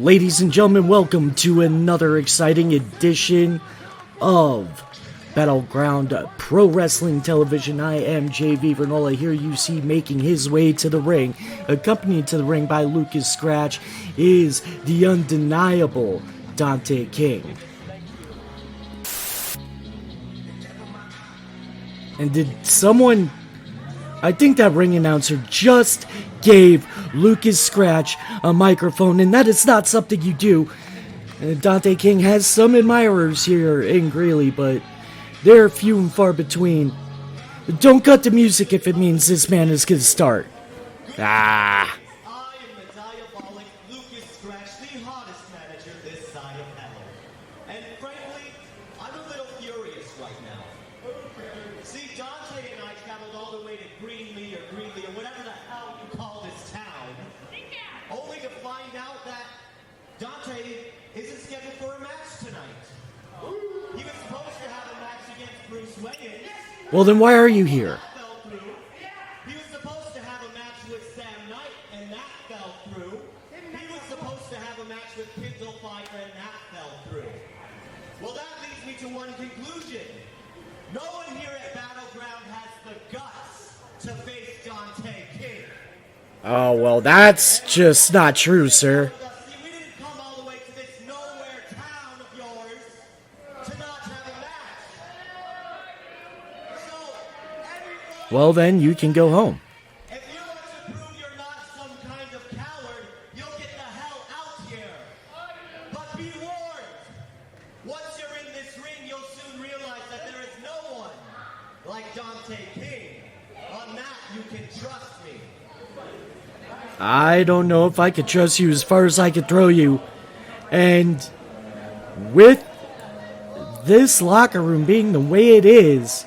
Ladies and gentlemen, welcome to another exciting edition of Battleground Pro Wrestling Television. I am JV Vernola. Here you see making his way to the ring, accompanied to the ring by Lucas Scratch, is the undeniable Dante King. And did someone... I think that ring announcer just gave Lucas Scratch a microphone, and that is not something you do. Dante King has some admirers here in Greeley, but they're few and far between. Don't cut the music if it means this man is going to start. I am the diabolic Lucas Scratch, the hottest manager this side of hell. And frankly, I'm a little furious right now. See, Dante and I traveled all the way to Greenlee or whatever the hell you call this town, only to find out that Dante isn't scheduled for a match tonight. He was supposed to have a match against Bruce Wayne. Well, then why are you here? He was supposed to have a match with Sam Knight, and that fell through. He was supposed to have a match with Kindle Fighter, and that fell through. Well, that leads me to one conclusion. No one here at Battleground has the guts to face Dante King. Oh, well, that's just not true, sir. See, we didn't come all the way to this nowhere town of yours to not have a match. So, everybody... Well, then you can go home. If you want to prove you're not some kind of coward, you'll get the hell out here. But be warned, once you're in this ring, you'll soon realize that there is no one like Dante King. On that, you can trust me. I don't know if I could trust you as far as I could throw you. And with this locker room being the way it is,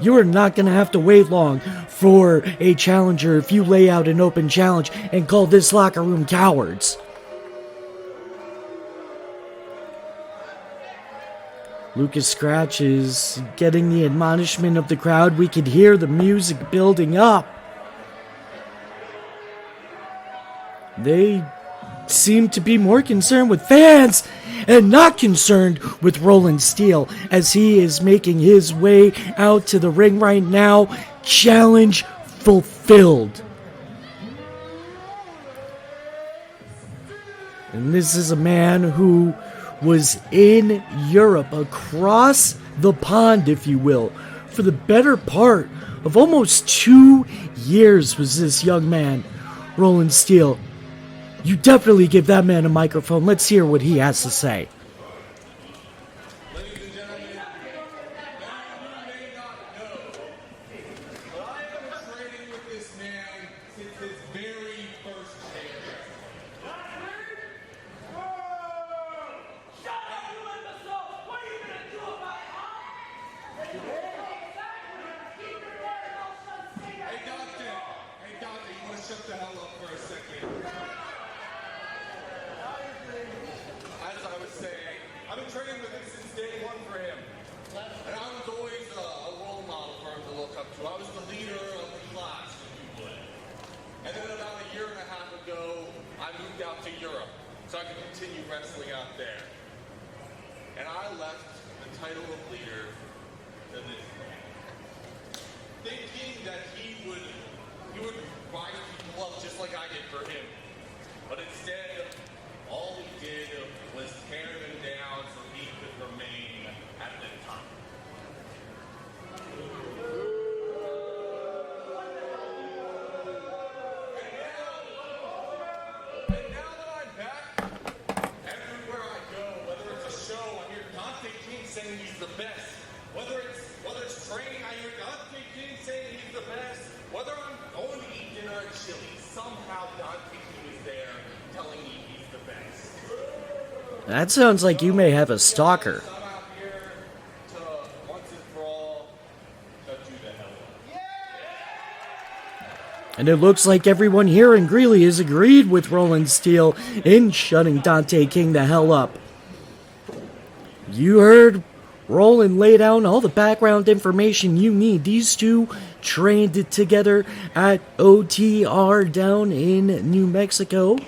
you are not going to have to wait long for a challenger if you lay out an open challenge and call this locker room cowards. Lucas Scratch is getting the admonishment of the crowd. We could hear the music building up. They seem to be more concerned with fans and not concerned with Roland Steele as he is making his way out to the ring right now. Challenge fulfilled. And this is a man who was in Europe, across the pond, if you will, for the better part of almost 2 years was this young man, Roland Steele. You definitely give that man a microphone. Let's hear what he has to say. Ladies and gentlemen, you may not know, but I have been training with this man since his very first champion. Shut up, you imbecile! What are you gonna do about it, huh? Hey Dante, you wanna shut the hell up for a second? As I was saying, I've been training with him since day one for him. And I was always a role model for him to look up to. I was the leader of the class, if you would. And then about a year and a half ago, I moved out to Europe so I could continue wrestling out there. And I left the title of leader to this man, thinking that he would rise people up just like I did for him. But instead, all he did was tear them down so he could remain at the top. And now that I'm back, everywhere I go, whether it's a show, I hear Dante King saying he's the best. Whether it's training, I hear Dante King saying he's the best. Whether I'm going to eat dinner at Chili's, somehow Dante King is there telling me he's the best. That sounds like you may have a stalker. I'm out here to, once and for all, to do the hell up. And it looks like everyone here in Greeley has agreed with Roland Steele in shutting Dante King the hell up. You heard Roland lay down all the background information you need. These two trained together at OTR down in New Mexico.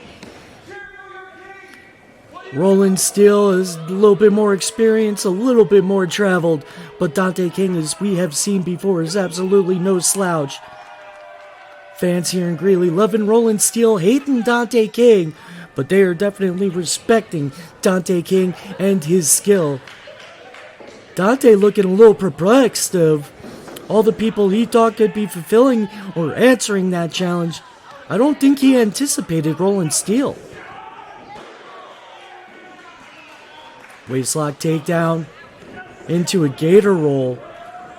Roland Steele is a little bit more experienced, a little bit more traveled, but Dante King, as we have seen before, is absolutely no slouch. Fans here in Greeley loving Roland Steele, hating Dante King, but they are definitely respecting Dante King and his skill. Dante looking a little perplexed of all the people he thought could be fulfilling or answering that challenge. I don't think he anticipated Roland Steele. Waistlock takedown into a gator roll.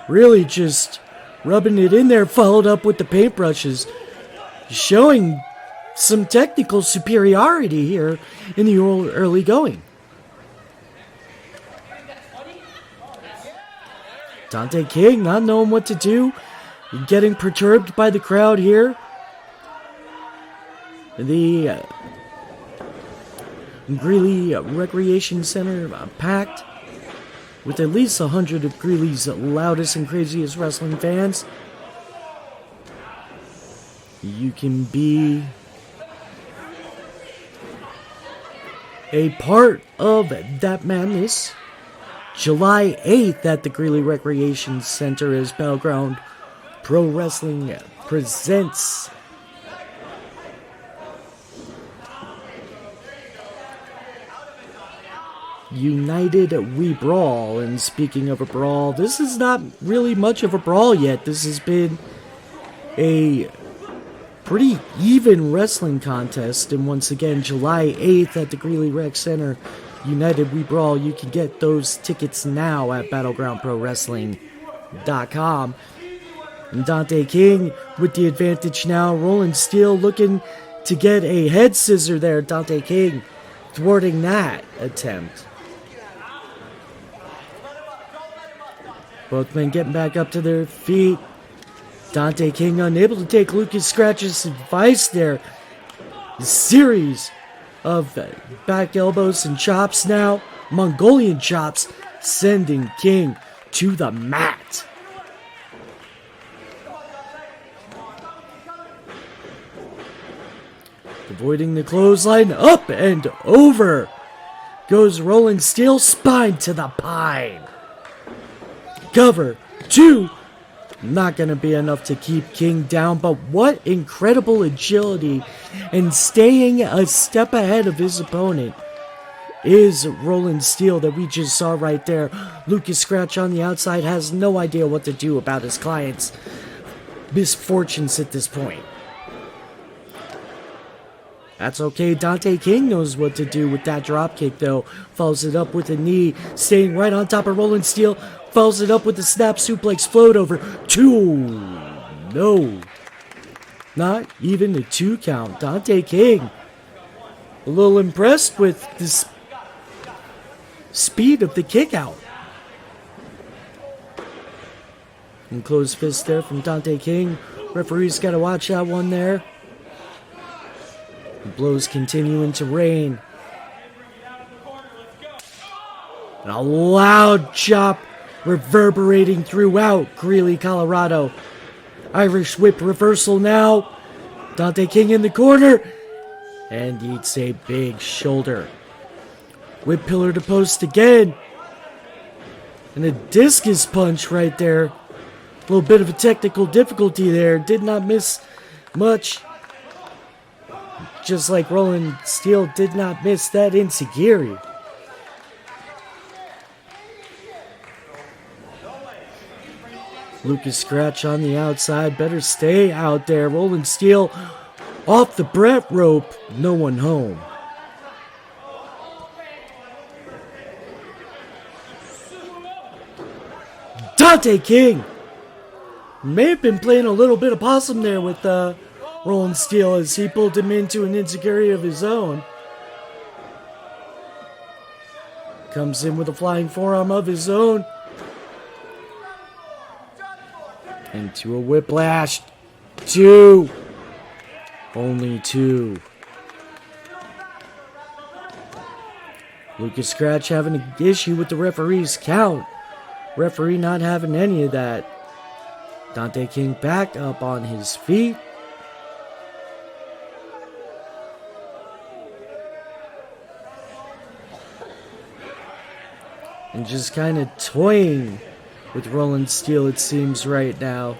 Really just rubbing it in there, followed up with the paintbrushes. Showing some technical superiority here in the early going. Dante King not knowing what to do, getting perturbed by the crowd here. The Greeley Recreation Center packed with at least 100 of Greeley's loudest and craziest wrestling fans. You can be a part of that madness. July 8th at the Greeley Recreation Center as Battleground Pro Wrestling presents United We Brawl. And speaking of a brawl, this is not really much of a brawl yet. This has been a pretty even wrestling contest. And once again, July 8th at the Greeley Rec Center, United We Brawl. You can get those tickets now at battlegroundprowrestling.com. And Dante King with the advantage now. Roland Steele looking to get a head scissor there. Dante King thwarting that attempt. Both men getting back up to their feet. Dante King unable to take Lucas Scratch's advice there. A series of back elbows and chops now. Mongolian chops sending King to the mat. Avoiding the clothesline, up and over goes Roland Steele, spine to the pine. Cover, 2. Not going to be enough to keep King down, but what incredible agility and staying a step ahead of his opponent is Roland Steele that we just saw right there. Lucas Scratch on the outside has no idea what to do about his client's misfortunes at this point. That's okay, Dante King knows what to do with that dropkick though. Follows it up with a knee, staying right on top of Roland Steele. Follows it up with a snap suplex float over. 2. No. Not even a 2 count. Dante King a little impressed with this speed of the kick out. And closed fist there from Dante King. Referee's got to watch that one there. The blows continuing to rain. And a loud chop reverberating throughout Greeley, Colorado. Irish whip reversal now. Dante King in the corner. And eats a big shoulder. Whip pillar to post again. And a discus punch right there. A little bit of a technical difficulty there. Did not miss much. Just like Roland Steele did not miss that enziguri. Lucas Scratch on the outside. Better stay out there. Roland Steele off the Brett rope. No one home. Dante King may have been playing a little bit of possum there with Roland Steele as he pulled him into an enziguri of his own. Comes in with a flying forearm of his own. Into a whiplash. 2. Only 2. Lucas Scratch having an issue with the referee's count. Referee not having any of that. Dante King back up on his feet. And just kind of toying with Roland Steele, it seems, right now.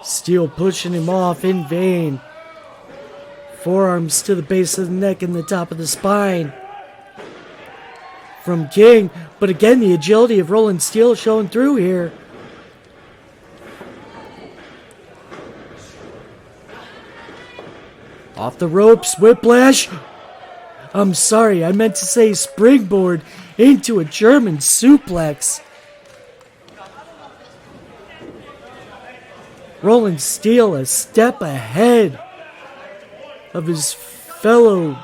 Steele pushing him off in vain. Forearms to the base of the neck and the top of the spine from King. But again, the agility of Roland Steele showing through here. Off the ropes, whiplash. I'm sorry, I meant to say springboard into a German suplex. Roland Steele a step ahead of his fellow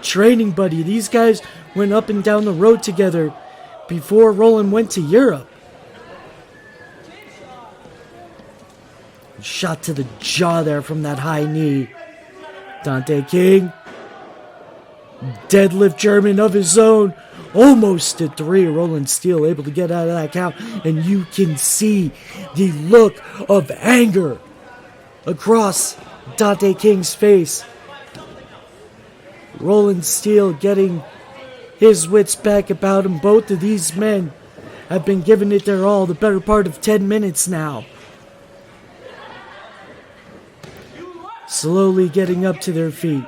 training buddy. These guys went up and down the road together before Roland went to Europe. Shot to the jaw there from that high knee. Dante King. Deadlift German of his own. Almost to 3. Roland Steele able to get out of that count. And you can see the look of anger across Dante King's face. Roland Steele getting his wits back about him. Both of these men have been giving it their all the better part of 10 minutes now. Slowly getting up to their feet.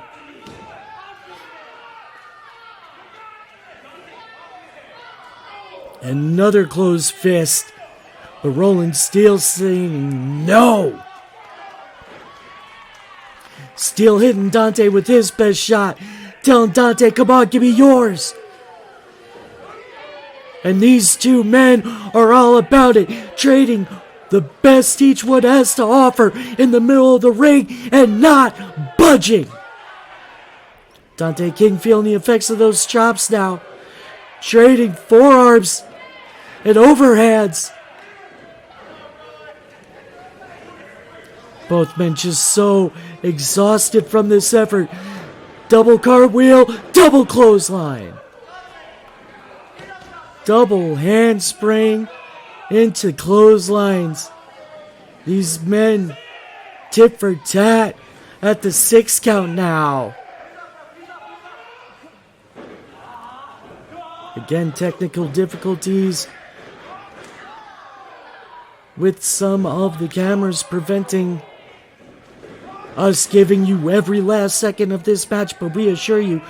Another closed fist. But Roland Steele saying no. Steele hitting Dante with his best shot. Telling Dante, come on, give me yours. And these two men are all about it. Trading the best each one has to offer in the middle of the ring and not budging. Dante King feeling the effects of those chops now. Trading forearms and overhands. Both men just so exhausted from this effort. Double cartwheel, double clothesline. Double handspring into clotheslines. These men tit for tat at the 6 count now. Again, technical difficulties with some of the cameras preventing us giving you every last second of this match, but we assure you,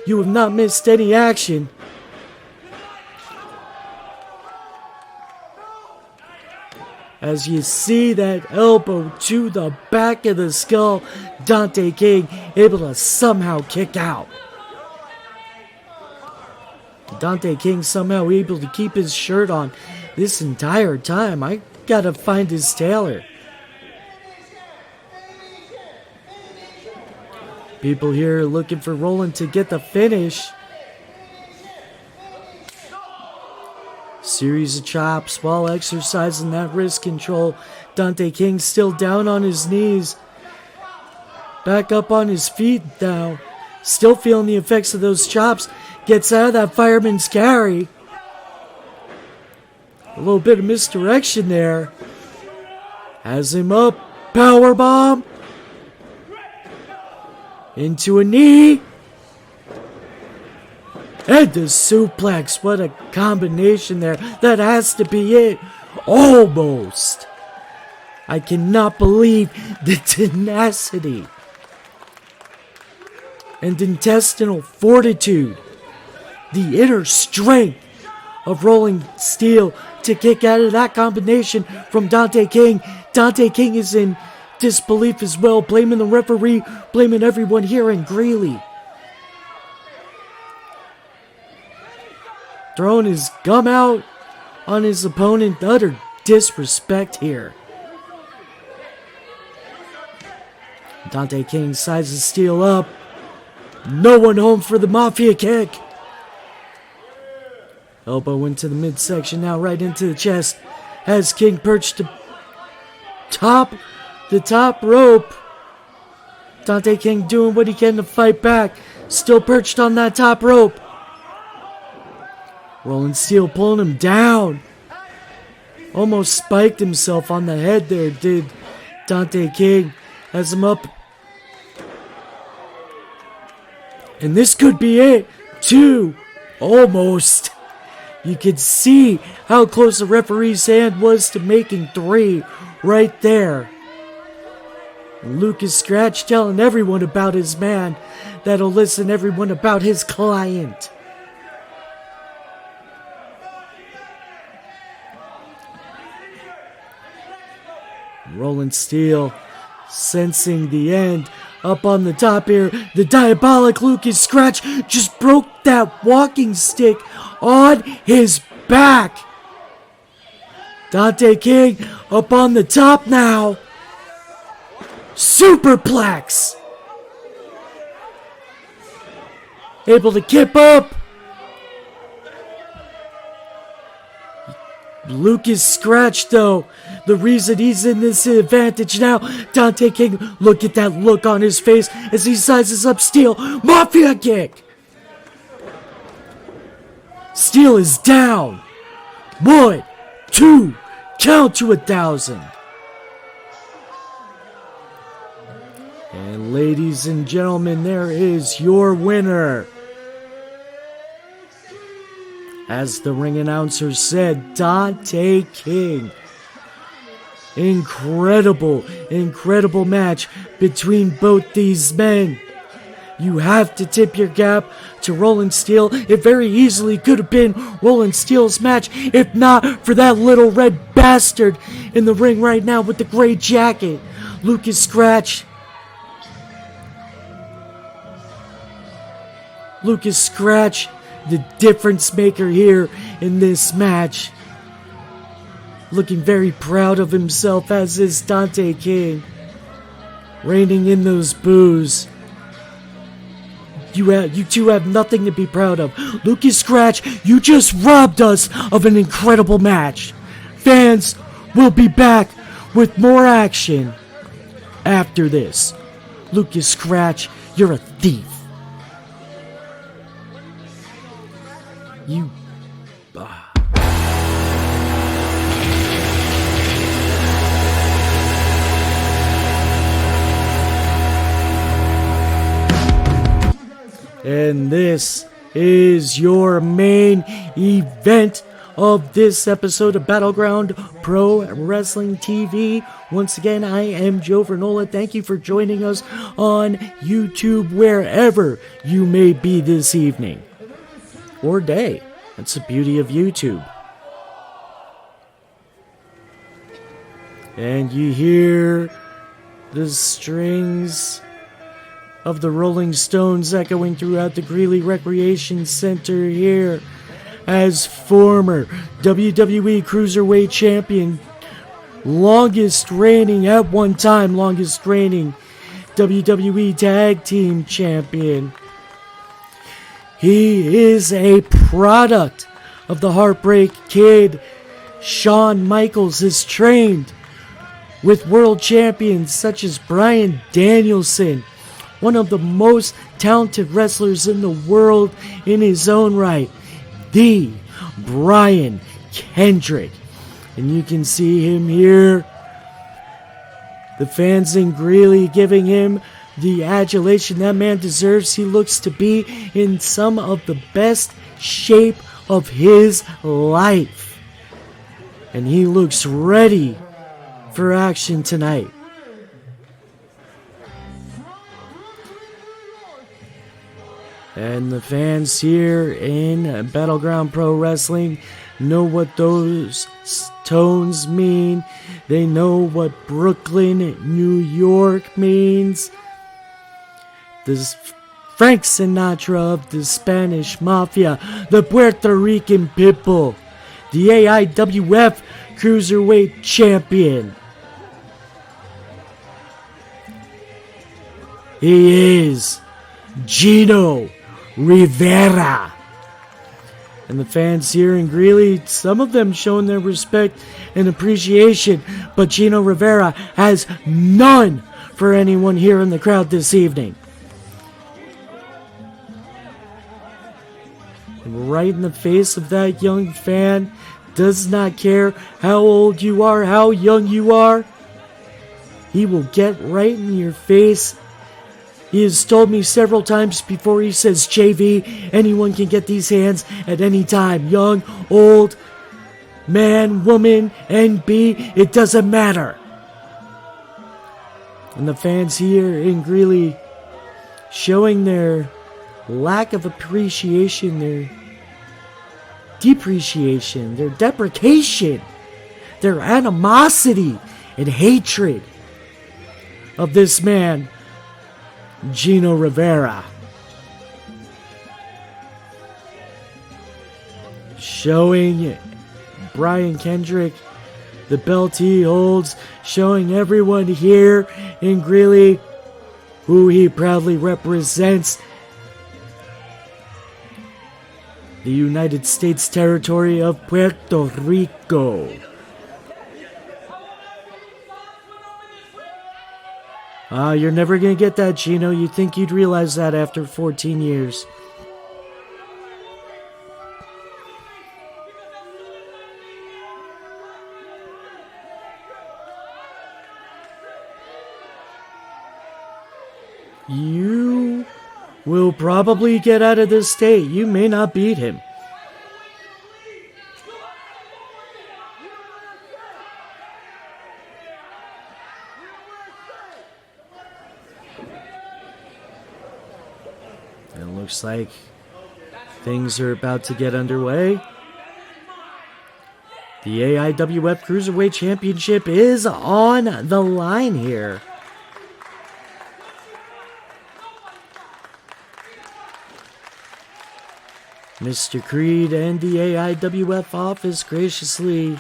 you have not missed any action. As you see that elbow to the back of the skull, Dante King able to somehow kick out. Dante King somehow able to keep his shirt on this entire time. I gotta find his tailor. People here looking for Roland to get the finish. Series of chops while exercising that wrist control. Dante King still down on his knees. Back up on his feet now. Still feeling the effects of those chops. Gets out of that fireman's carry. A little bit of misdirection there. Has him up. Powerbomb. Into a knee. And the suplex. What a combination there. That has to be it. Almost. I cannot believe the tenacity and intestinal fortitude. The inner strength of Roland Steele to kick out of that combination from Dante King. Dante King is in disbelief as well, blaming the referee, blaming everyone here in Greeley. Throwing his gum out on his opponent. Utter disrespect here. Dante King sizes Steele up. No one home for the Mafia kick. Elbow into the midsection now, right into the chest. Has King perched to the top rope. Dante King doing what he can to fight back. Still perched on that top rope. Roland Steele pulling him down. Almost spiked himself on the head there, did Dante King. Has him up. And this could be it, too. Almost. You could see how close the referee's hand was to making 3 right there. Lucas Scratch telling everyone about his man that'll listen everyone about his client. Roland Steele sensing the end. Up on the top here, the diabolic Lucas Scratch just broke that walking stick on his back. Dante King up on the top now. Superplex. Able to kip up. Lucas Scratch, though, the reason he's in this advantage now. Dante King, look at that look on his face as he sizes up Steele. Mafia kick! Steele is down. 1, 2, count to 1,000. And ladies and gentlemen, there is your winner. As the ring announcer said, Dante King. Incredible match between both these men. You have to tip your cap to Roland Steele. It very easily could have been Roland Steele's match if not for that little red bastard in the ring right now with the gray jacket. Lucas Scratch. Lucas Scratch, the difference maker here in this match. Looking very proud of himself, as is Dante King. Reining in those boos. You two have nothing to be proud of. Lucas Scratch, you just robbed us of an incredible match. Fans will be back with more action after this. Lucas Scratch, you're a thief. You... And this is your main event of this episode of Battleground Pro Wrestling TV. Once again, I am Joe Vernola. Thank you for joining us on YouTube, wherever you may be this evening. Or day. That's the beauty of YouTube. And you hear the strings of the Rolling Stones echoing throughout the Greeley Recreation Center here as former WWE Cruiserweight Champion, longest reigning WWE Tag Team Champion. He is a product of the Heartbreak Kid. Shawn Michaels is trained with world champions such as Bryan Danielson, one of the most talented wrestlers in the world in his own right, the Brian Kendrick. And you can see him here. The fans in Greeley giving him the adulation that man deserves. He looks to be in some of the best shape of his life. And he looks ready for action tonight. And the fans here in Battleground Pro Wrestling know what those tones mean. They know what Brooklyn, New York means. This Frank Sinatra of the Spanish Mafia, the Puerto Rican Pitbull, the AIWF Cruiserweight Champion. He is Gino Rivera. And the fans here in Greeley, some of them showing their respect and appreciation, but Gino Rivera has none for anyone here in the crowd this evening. And right in the face of that young fan, does not care how old you are, how young you are, he will get right in your face He has told me several times before, he says, JV, anyone can get these hands at any time. Young, old, man, woman, NB, it doesn't matter. And the fans here in Greeley showing their lack of appreciation, their depreciation, their deprecation, their animosity and hatred of this man, Gino Rivera. Showing Brian Kendrick the belt he holds, showing everyone here in Greeley who he proudly represents. The United States territory of Puerto Rico. You're never gonna get that, Gino. You'd think you'd realize that after 14 years. You will probably get out of this state. You may not beat him. It looks like things are about to get underway. The AIWF Cruiserweight Championship is on the line here. Mr. Creed and the AIWF office graciously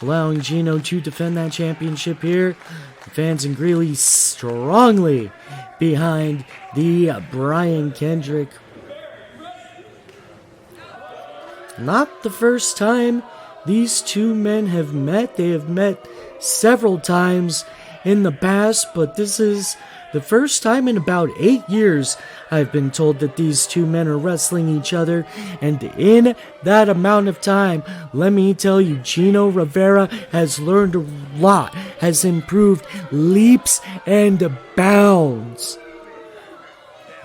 allowing Gino to defend that championship here. The fans in Greeley strongly behind the Brian Kendrick. Not the first time these two men have met. They have met several times in the past, but this is the first time in about 8 years I've been told that these two men are wrestling each other, and in that amount of time, let me tell you, Gino Rivera has learned a lot, has improved leaps and bounds.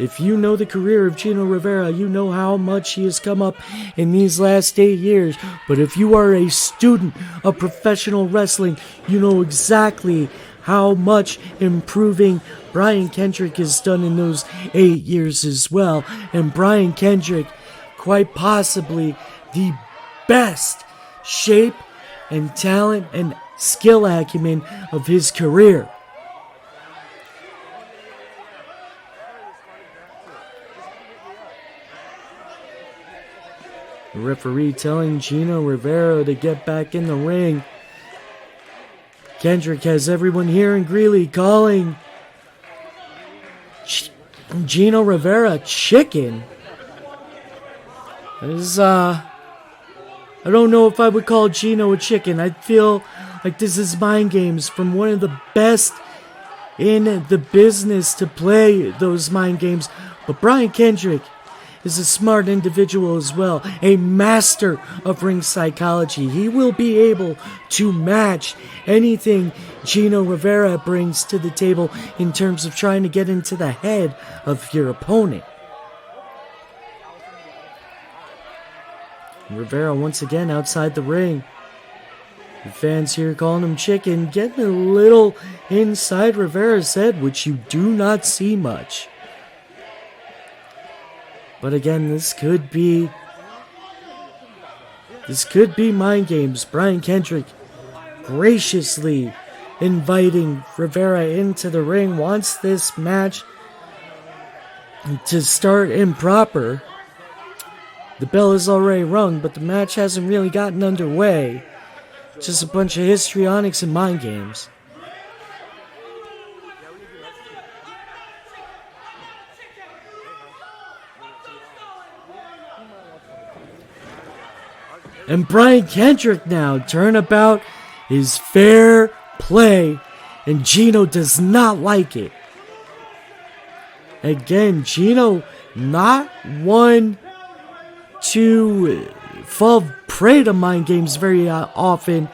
If you know the career of Gino Rivera, you know how much he has come up in these last 8 years. But if you are a student of professional wrestling, you know exactly how much improving Brian Kendrick has done in those 8 years as well. And Brian Kendrick, quite possibly the best shape and talent and skill acumen of his career. The referee telling Gino Rivera to get back in the ring. Kendrick has everyone here in Greeley calling Gino Rivera chicken. I don't know if I would call Gino a chicken. I feel like this is mind games from one of the best in the business to play those mind games. But Brian Kendrick is a smart individual as well, a master of ring psychology. He will be able to match anything Gino Rivera brings to the table in terms of trying to get into the head of your opponent. Rivera once again outside the ring. The fans here calling him chicken, getting a little inside Rivera's head, which you do not see much. But again, this could be mind games. Brian Kendrick graciously inviting Rivera into the ring, wants this match to start improper. The bell is already rung, but the match hasn't really gotten underway. Just a bunch of histrionics and mind games. And Brian Kendrick now, turnabout is fair play, and Gino does not like it. Again, Gino not one to fall prey to mind games very often.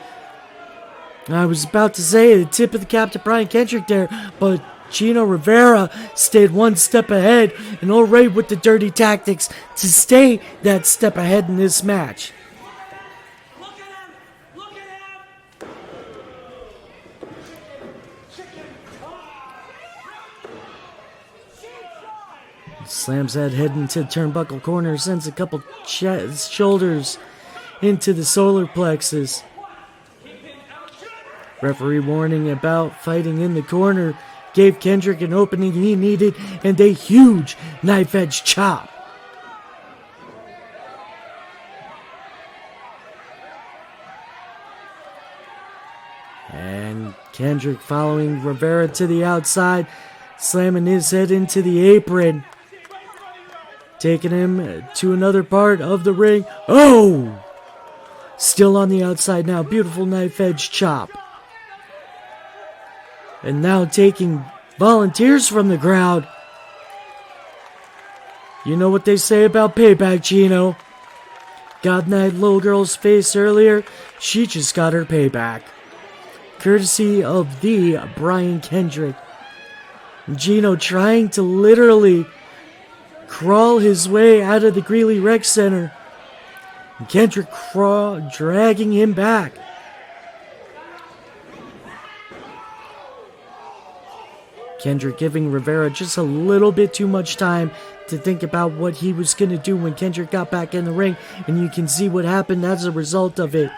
I was about to say the tip of the cap to Brian Kendrick there, but Gino Rivera stayed one step ahead, and already with the dirty tactics to stay that step ahead in this match. Look at him! Look at him! Slams that head into turnbuckle corner, sends a couple shoulders into the solar plexus. Referee warning about fighting in the corner gave Kendrick an opening he needed and a huge knife edge chop. And Kendrick following Rivera to the outside, slamming his head into the apron, taking him to another part of the ring. Oh! Still on the outside now. Beautiful knife edge chop. And now taking volunteers from the crowd. You know what they say about payback, Gino. Got in that little girl's face earlier. She just got her payback. Courtesy of the Brian Kendrick. Gino trying to literally crawl his way out of the Greeley Rec Center. Kendrick dragging him back. Kendrick giving Rivera just a little bit too much time to think about what he was going to do when Kendrick got back in the ring, and you can see what happened as a result of it.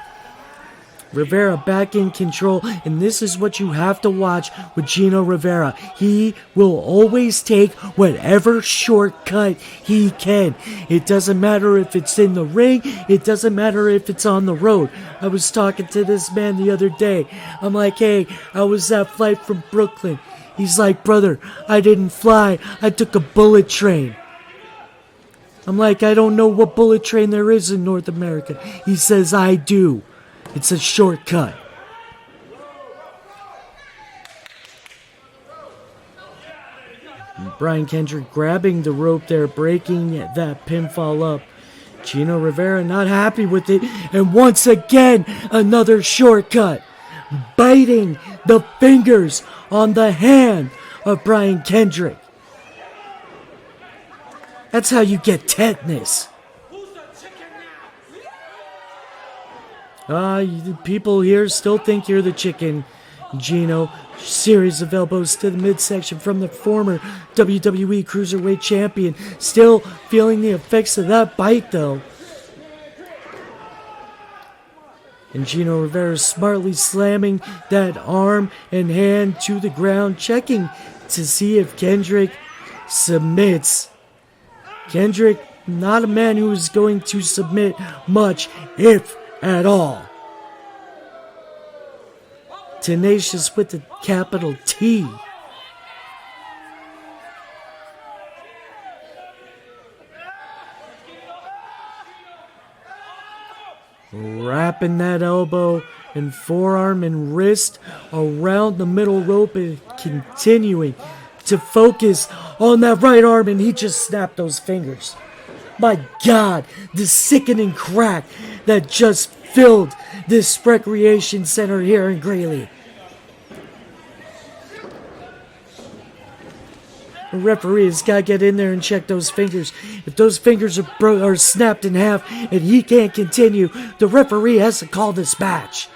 Rivera back in control, and this is what you have to watch with Gino Rivera. He will always take whatever shortcut he can. It doesn't matter if it's in the ring, it doesn't matter if it's on the road. I was talking to this man the other day. I'm like, hey, how was that flight from Brooklyn? He's like, brother, I didn't fly, I took a bullet train. I'm like, I don't know what bullet train there is in North America. He says, I do. It's a shortcut. Brian Kendrick grabbing the rope there, breaking that pinfall up. Gino Rivera not happy with it, and once again, another shortcut. Biting the fingers on the hand of Brian Kendrick. That's how you get tetanus. People here still think you're the chicken, Gino. Series of elbows to the midsection from the former WWE Cruiserweight Champion. Still feeling the effects of that bite, though. And Gino Rivera smartly slamming that arm and hand to the ground, checking to see if Kendrick submits. Kendrick, not a man who is going to submit much, if at all. Tenacious with the capital T. Wrapping that elbow and forearm and wrist around the middle rope and continuing to focus on that right arm, and he just snapped those fingers. My God, the sickening crack that just filled this recreation center here in Greeley. The referee has got to get in there and check those fingers. If those fingers are snapped in half and he can't continue, the referee has to call this match.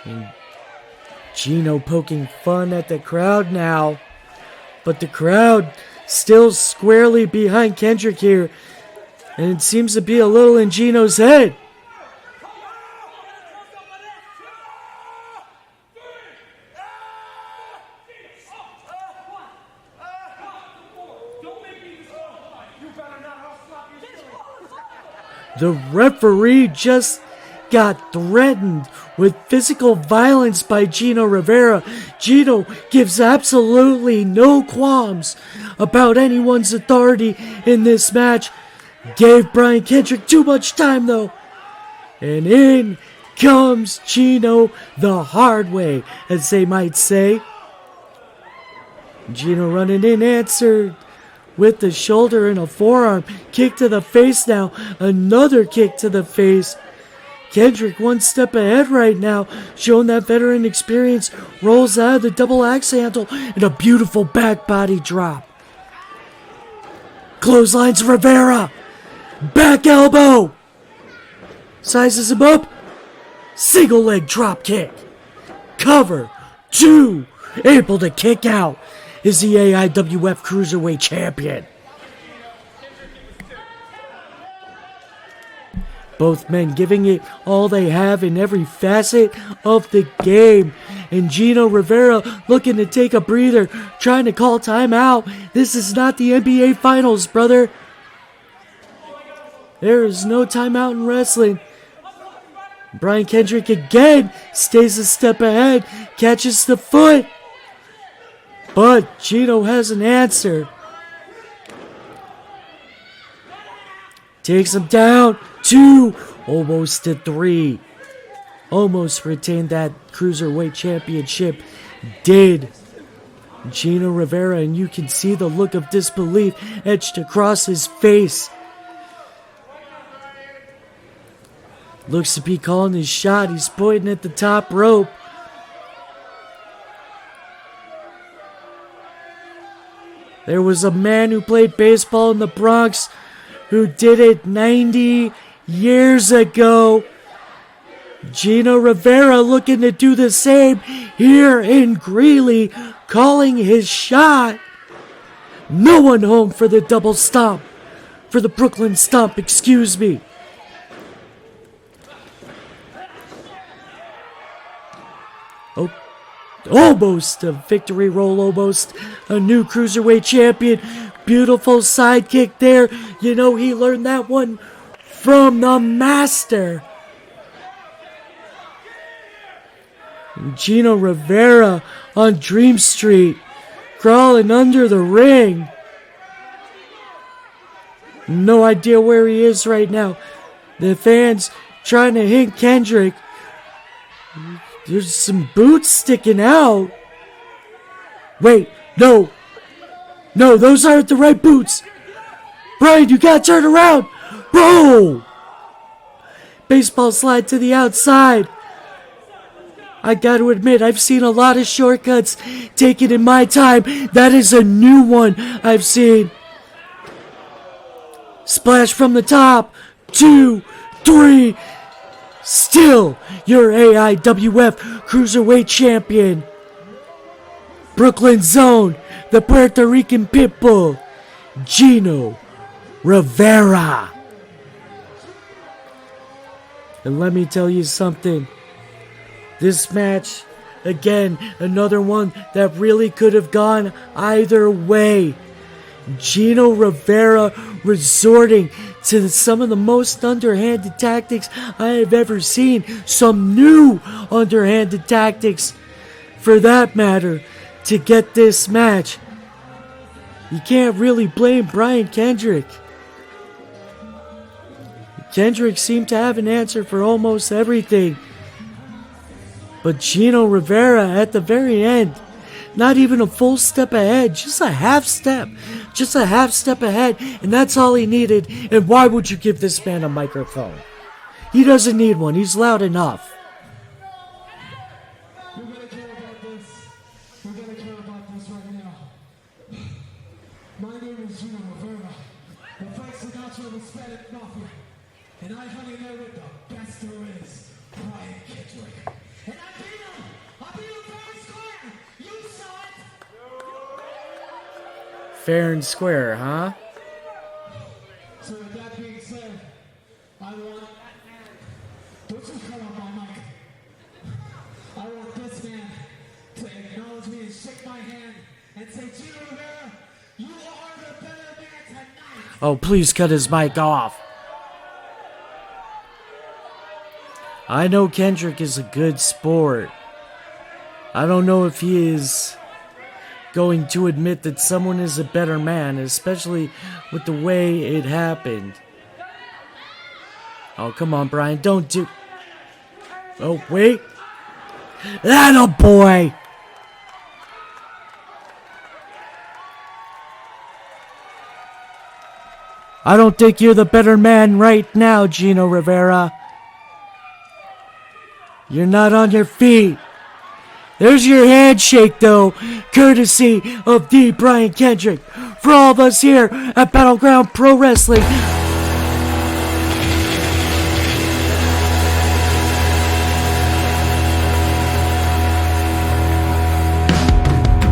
And Gino poking fun at the crowd now. But the crowd still squarely behind Kendrick here. And it seems to be a little in Gino's head. The referee just got threatened with physical violence by Gino Rivera. Gino gives absolutely no qualms about anyone's authority in this match. Gave Brian Kendrick too much time though. And in comes Gino the hard way, as they might say. Gino running in, answered with the shoulder and a forearm. Kick to the face now. Another kick to the face. Kendrick one step ahead right now, showing that veteran experience, rolls out of the double axe handle and a beautiful back body drop. Clotheslines Rivera. Back elbow. Sizes him up. Single leg drop kick. Cover. 2. Able to kick out. Is the AIWF Cruiserweight Champion. Both men giving it all they have in every facet of the game. And Gino Rivera looking to take a breather, trying to call timeout. This is not the NBA Finals, brother. There is no timeout in wrestling. Brian Kendrick again stays a step ahead, catches the foot. But Gino has an answer. Takes him down. 2, almost to 3. Almost retained that Cruiserweight Championship. Did. Gino Rivera, and you can see the look of disbelief etched across his face. Looks to be calling his shot. He's pointing at the top rope. There was a man who played baseball in the Bronx who did it 90 years ago. Gino Rivera looking to do the same here in Greeley, calling his shot. No one home for the double stomp. For the Brooklyn stomp, excuse me. Oh, almost a victory roll, almost a new Cruiserweight champion. Beautiful sidekick there. You know, he learned that one from the master. Gino Rivera on Dream Street, crawling under the ring. No idea where he is right now. The fans trying to hit Kendrick. There's some boots sticking out. Wait, no. No, those aren't the right boots. Brian, you gotta turn around. Bro! Baseball slide to the outside. I gotta admit, I've seen a lot of shortcuts taken in my time. That is a new one I've seen. Splash from the top. 2, 3. Still your AIWF Cruiserweight Champion. Brooklyn Zone, the Puerto Rican Pitbull, Gino Rivera. And let me tell you something. This match, again, another one that really could have gone either way. Gino Rivera resorting to some of the most underhanded tactics I have ever seen. Some new underhanded tactics, for that matter, to get this match. You can't really blame Brian Kendrick. Kendrick seemed to have an answer for almost everything. But Gino Rivera at the very end, not even a full step ahead, just a half step. Just a half step ahead, and that's all he needed. And why would you give this man a microphone? He doesn't need one, he's loud enough. We're gonna care about this. We're gonna care about this right now. My name is Gino Rivera, the Frank Sinatra of the Hispanic Mafia. And I hung in there with the best there is, Brian Kendrick. And I beat him! I beat him fair and square! You saw it! Fair and square, huh? So with that being said, I want... Don't you cut off my mic. I want this man to acknowledge me and shake my hand and say, Gino Rivera, you are the better man tonight! Oh, please cut his mic off. I know Kendrick is a good sport. I don't know if he is going to admit that someone is a better man, especially with the way it happened. Oh, come on, Brian, don't do... Oh, wait. Atta boy! I don't think you're the better man right now, Gino Rivera. You're not on your feet. There's your handshake, though, courtesy of D. Brian Kendrick. For all of us here at Battleground Pro Wrestling,